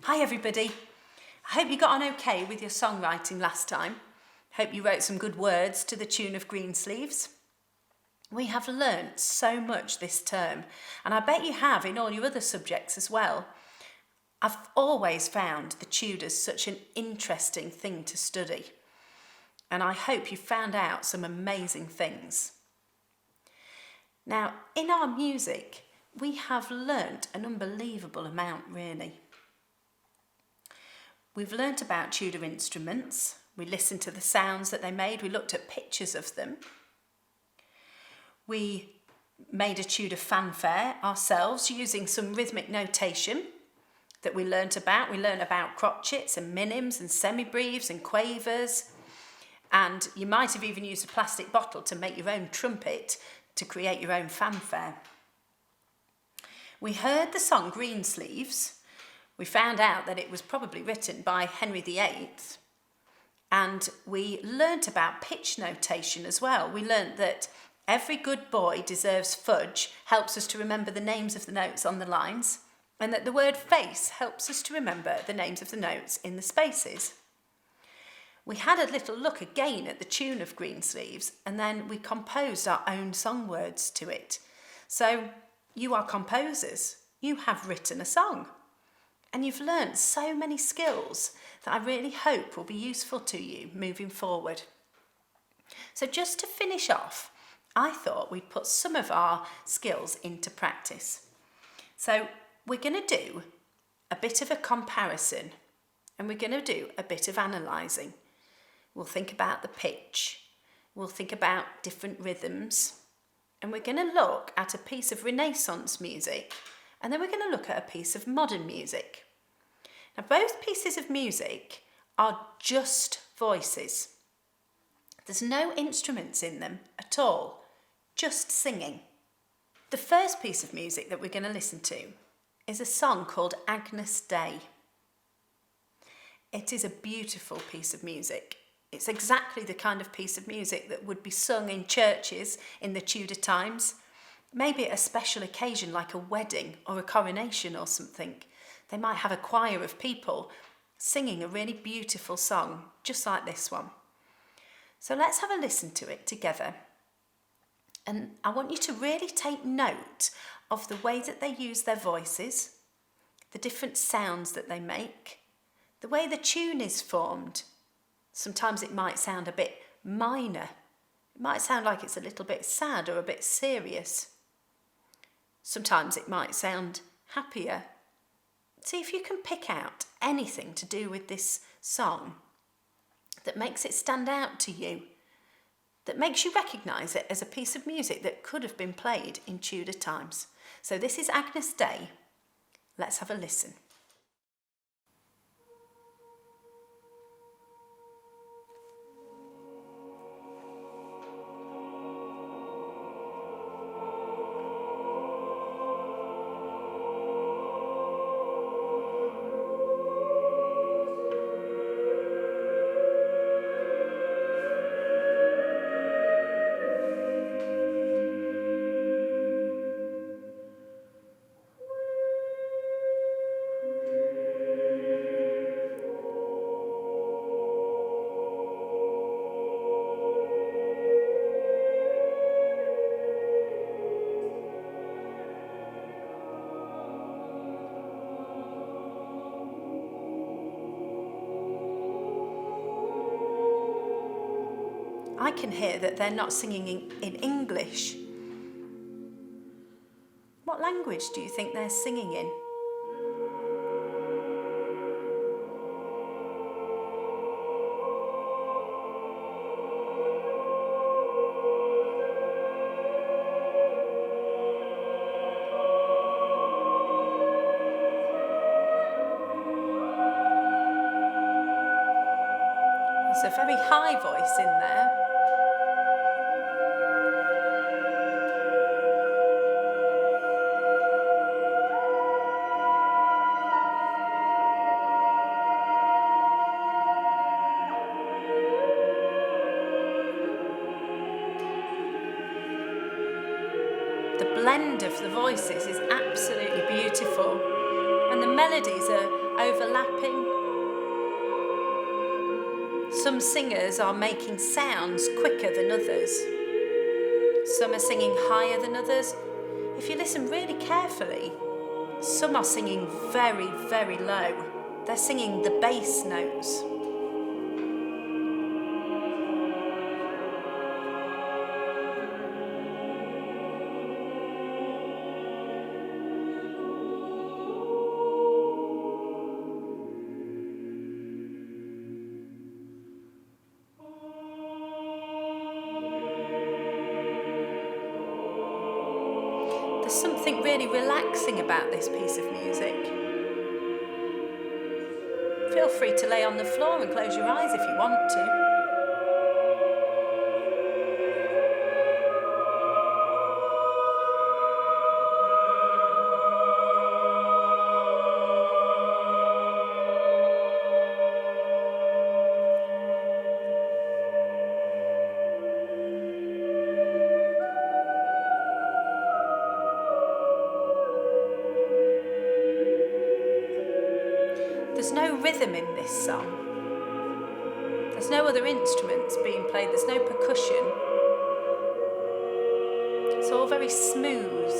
Hi everybody. I hope you got on okay with your songwriting last time. Hope you wrote some good words to the tune of Greensleeves. We have learnt so much this term, and I bet you have in all your other subjects as well. I've always found the Tudors such an interesting thing to study, and I hope you found out some amazing things. Now, in our music, we have learnt an unbelievable amount, really. We've learnt about Tudor instruments, we listened to the sounds that they made, we looked at pictures of them. We made a Tudor fanfare ourselves using some rhythmic notation that we learnt about. We learnt about crotchets and minims and semibreves and quavers. And you might have even used a plastic bottle to make your own trumpet to create your own fanfare. We heard the song Greensleeves. We found out that it was probably written by Henry VIII. And we learnt about pitch notation as well. We learnt that every good boy deserves fudge helps us to remember the names of the notes on the lines, and that the word face helps us to remember the names of the notes in the spaces. We had a little look again at the tune of Greensleeves, and then we composed our own song words to it. So you are composers, you have written a song, and you've learnt so many skills that I really hope will be useful to you moving forward. So just to finish off, I thought we'd put some of our skills into practice. So we're going to do a bit of a comparison, and we're going to do a bit of analysing. We'll think about the pitch, we'll think about different rhythms, and we're going to look at a piece of Renaissance music, and then we're going to look at a piece of modern music. Now, both pieces of music are just voices. There's no instruments in them at all, just singing. The first piece of music that we're going to listen to is a song called Agnus Dei. It is a beautiful piece of music. It's exactly the kind of piece of music that would be sung in churches in the Tudor times, maybe at a special occasion like a wedding or a coronation or something. They might have a choir of people singing a really beautiful song, just like this one. So let's have a listen to it together. And I want you to really take note of the way that they use their voices, the different sounds that they make, the way the tune is formed. Sometimes it might sound a bit minor. It might sound like it's a little bit sad or a bit serious. Sometimes it might sound happier. See if you can pick out anything to do with this song that makes it stand out to you, that makes you recognise it as a piece of music that could have been played in Tudor times. So this is Agnus Dei. Let's have a listen. I can hear that they're not singing in English. What language do you think they're singing in? There's a very high voice in there. The blend of the voices is absolutely beautiful, and the melodies are overlapping. Some singers are making sounds quicker than others. Some are singing higher than others. If you listen really carefully, some are singing very, very low. They're singing the bass notes. There's something really relaxing about this piece of music. Feel free to lay on the floor and close your eyes if you want to. There's no rhythm in this song. There's no other instruments being played. There's no percussion. It's all very smooth.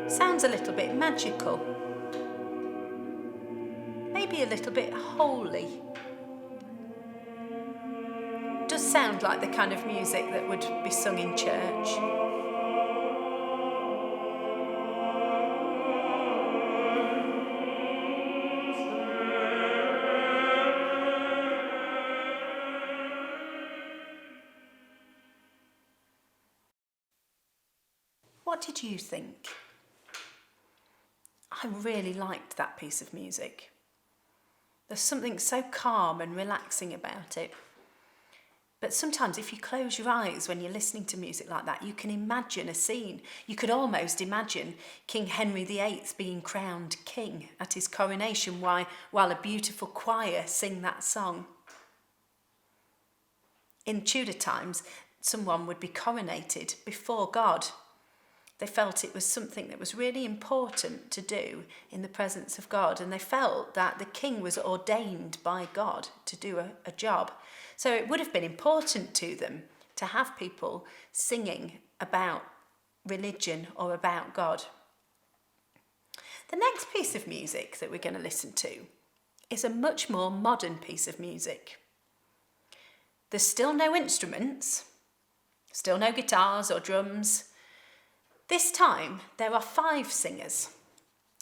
Sounds a little bit magical. Maybe a little bit holy. Does sound like the kind of music that would be sung in church. What did you think? I really liked that piece of music. There's something so calm and relaxing about it. But sometimes if you close your eyes when you're listening to music like that, you can imagine a scene. You could almost imagine King Henry VIII being crowned king at his coronation while a beautiful choir sing that song. In Tudor times, someone would be coronated before God. They felt it was something that was really important to do in the presence of God, and they felt that the king was ordained by God to do a job. So it would have been important to them to have people singing about religion or about God. The next piece of music that we're going to listen to is a much more modern piece of music. There's still no instruments, still no guitars or drums. This time there are 5 singers,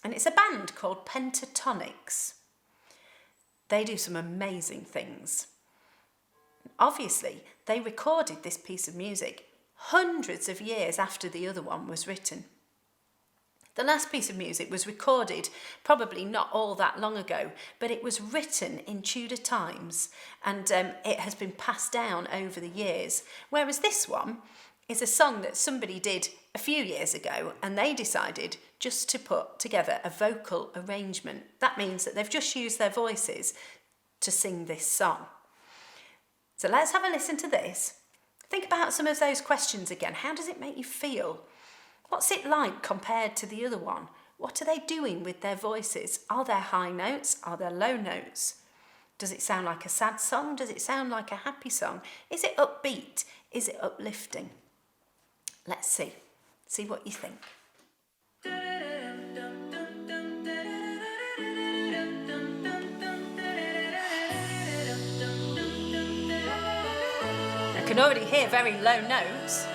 and it's a band called Pentatonics. They do some amazing things. Obviously, they recorded this piece of music hundreds of years after the other one was written. The last piece of music was recorded probably not all that long ago, but it was written in Tudor times, and it has been passed down over the years. Whereas this one is a song that somebody did a few years ago, and they decided just to put together a vocal arrangement. That means that they've just used their voices to sing this song. So let's have a listen to this. Think about some of those questions again. How does it make you feel? What's it like compared to the other one? What are they doing with their voices? Are there high notes? Are there low notes? Does it sound like a sad song? Does it sound like a happy song? Is it upbeat? Is it uplifting? Let's see. See what you think. I can already hear very low notes.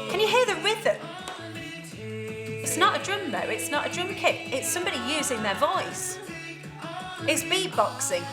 Can you hear the rhythm? It's not a drum though, it's not a drum kit, it's somebody using their voice. It's beatboxing.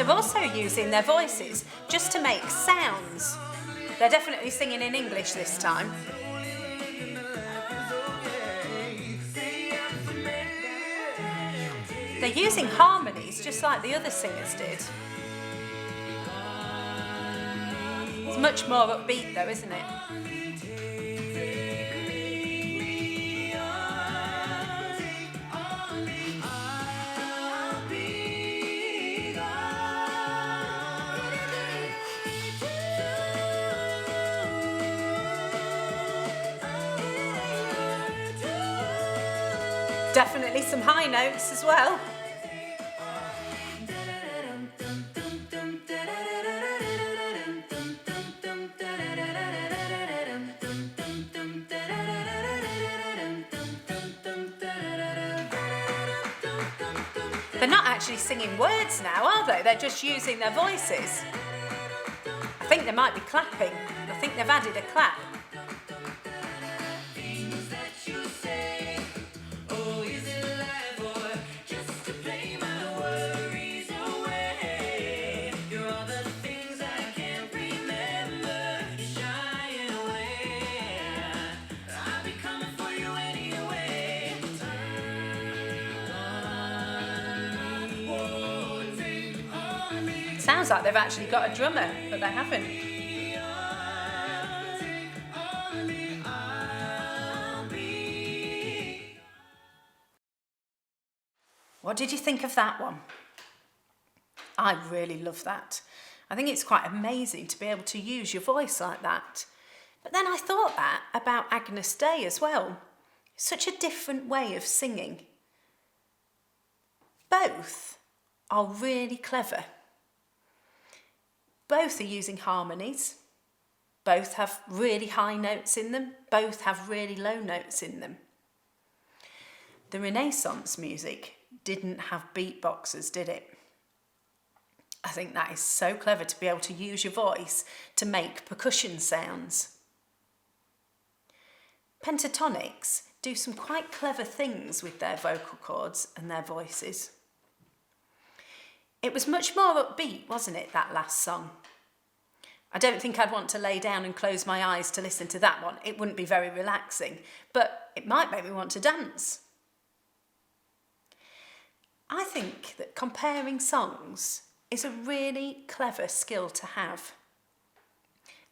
They're also using their voices just to make sounds. They're definitely singing in English this time. They're using harmonies just like the other singers did. It's much more upbeat though, isn't it? Definitely some high notes as well. They're not actually singing words now, are they? They're just using their voices. I think they might be clapping. I think they've added a clap. Sounds like they've actually got a drummer, but they haven't. What did you think of that one? I really love that. I think it's quite amazing to be able to use your voice like that. But then I thought that about Agnes Day as well. Such a different way of singing. Both are really clever. Both are using harmonies. Both have really high notes in them. Both have really low notes in them. The Renaissance music didn't have beatboxers, did it? I think that is so clever to be able to use your voice to make percussion sounds. Pentatonics do some quite clever things with their vocal cords and their voices. It was much more upbeat, wasn't it, that last song? I don't think I'd want to lay down and close my eyes to listen to that one. It wouldn't be very relaxing, but it might make me want to dance. I think that comparing songs is a really clever skill to have.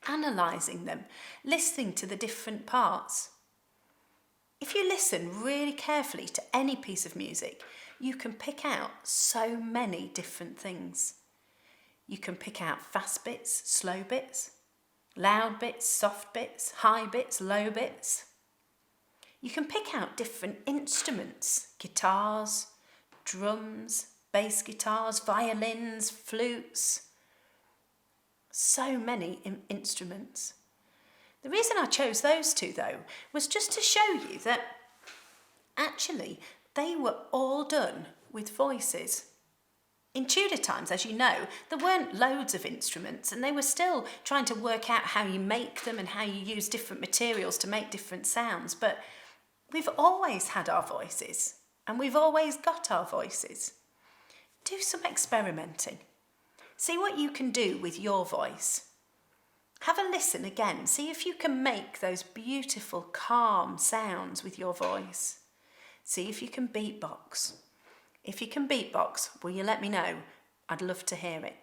Analysing them, listening to the different parts. If you listen really carefully to any piece of music, you can pick out so many different things. You can pick out fast bits, slow bits, loud bits, soft bits, high bits, low bits. You can pick out different instruments, guitars, drums, bass guitars, violins, flutes. So many instruments. The reason I chose those two, though, was just to show you that actually they were all done with voices. In Tudor times, as you know, there weren't loads of instruments and they were still trying to work out how you make them and how you use different materials to make different sounds. But we've always had our voices and we've always got our voices. Do some experimenting. See what you can do with your voice. Have a listen again. See if you can make those beautiful, calm sounds with your voice. See if you can beatbox. If you can beatbox, will you let me know? I'd love to hear it.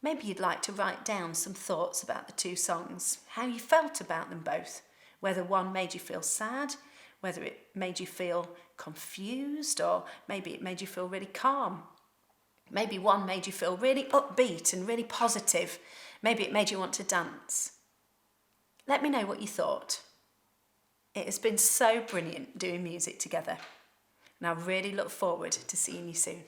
Maybe you'd like to write down some thoughts about the two songs, how you felt about them both, whether one made you feel sad, whether it made you feel confused, or maybe it made you feel really calm. Maybe one made you feel really upbeat and really positive. Maybe it made you want to dance. Let me know what you thought. It has been so brilliant doing music together, and I really look forward to seeing you soon.